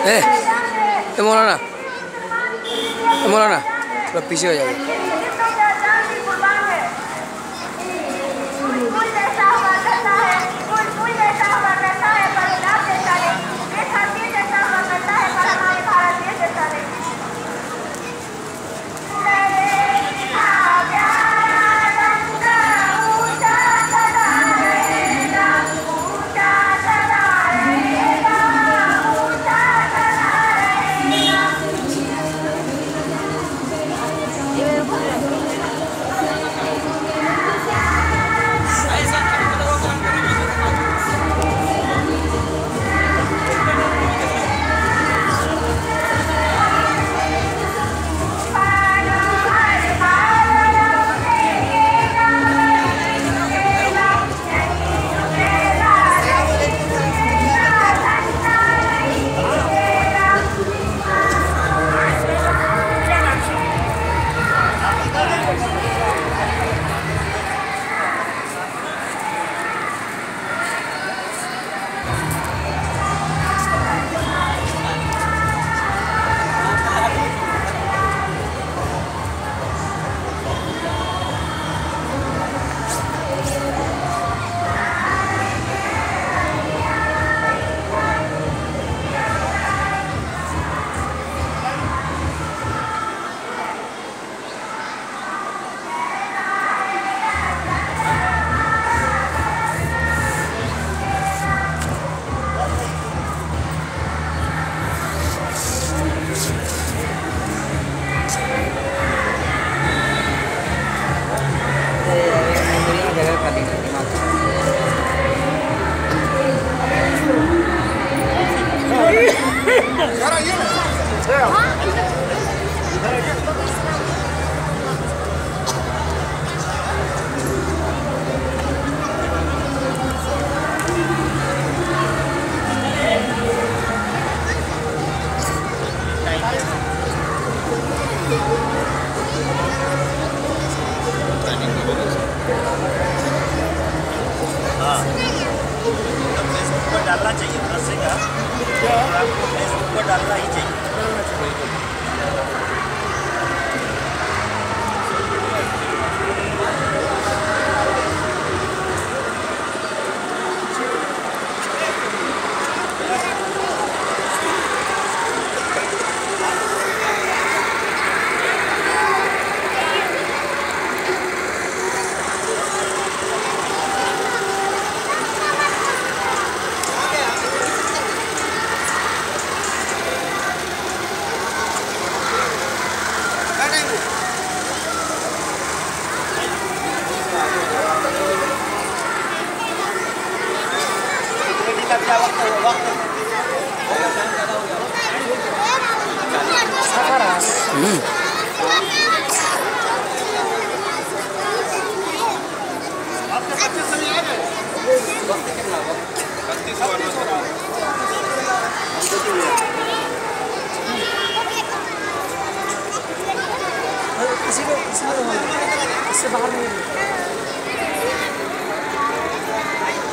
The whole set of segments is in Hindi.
मौलाना मौलाना थोड़ा पीछे हो जाओ। डालना चाहिए रस्सी का, फेसबुक पर डालना ही चाहिए। इससे बाहर नहीं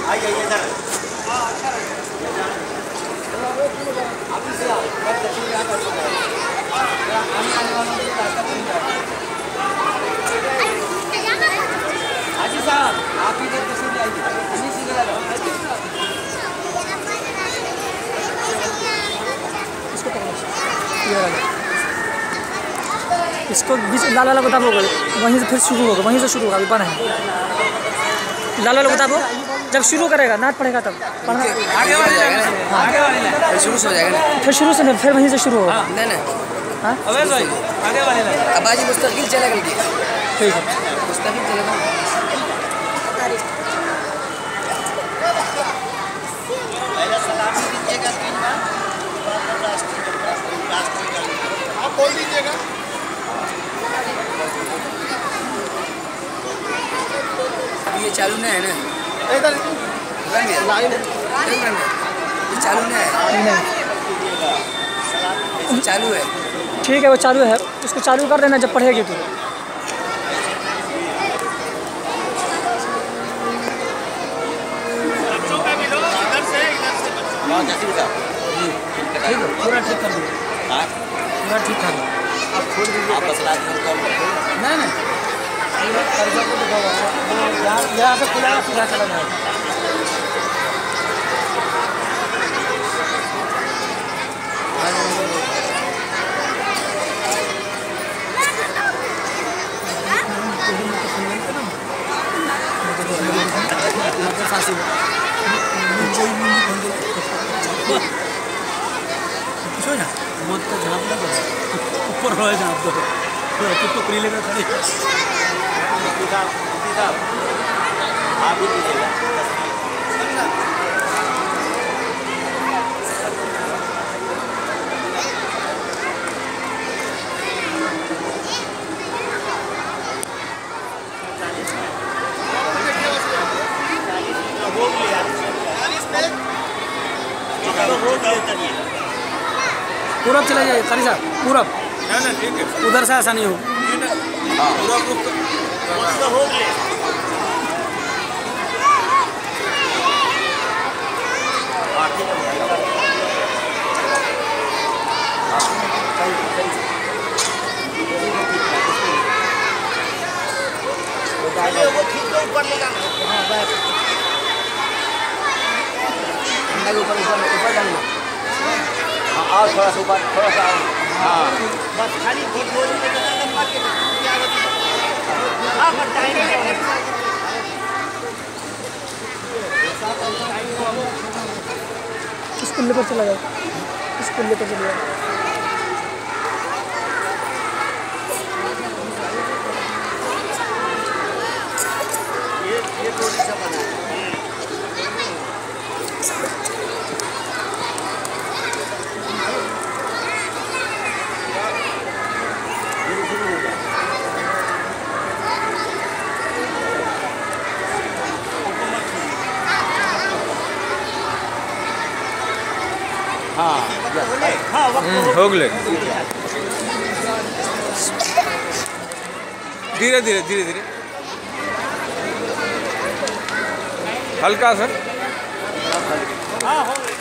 आइए इधर। हाजी साहब आप इधर तस्वीर आइए। इसको पकड़ो, इसको बीच लाल वाला बताबो, वहीं से फिर शुरू होगा, वहीं से शुरू होगा, अभी बना है। लाल वाला बताबो, जब शुरू करेगा नाट पड़ेगा तब पढ़ना आगे वाली लाइन, आगे वाली लाइन शुरू से हो जाएगा ना, फिर शुरू से नहीं, फिर वहीं से शुरू होगा। नहीं नहीं हाँ अबे भाई आगे वाली लाइन अब आज मुस्तकिल चलेगा, ठीक है मुस्तकिल चलेगा। सलामी दीजिएगा 3 बार, आप बोल दीजिएगा। ये चालू नहीं है ना, इधर लाइन चालू नहीं है, चालू है। ठीक है वो चालू है, उसको चालू कर देना जब पढ़ेगी तो। इधर से ठीक है, पूरा ठीक कर दिया, पूरा ठीक ठाक है। आप खोल दीजिए, आप बस रात में कॉल नहीं नहीं, कर्जा को दिखाओ, यहाँ से खुला सीधा चला जाएगा। मत तो झाँप लगा ऊपर रहे झाँप दो तो करी लेकर खड़े आप भी दीजिएगा। पूरब चला जाइए खाली साहब, पूरब ठीक है, उधर से आसानी हो। ऊपर डालना। हाँ, आओ थोड़ा सा ऊपर, थोड़ा सा आओ। हाँ, बस खाली इस कुल्ले पर चला जाओ, इस कुल्ले पर चले जाओ। ये थोड़ी सा बना है। हो गए धीरे धीरे धीरे धीरे हल्का सर। हाँ हो गए।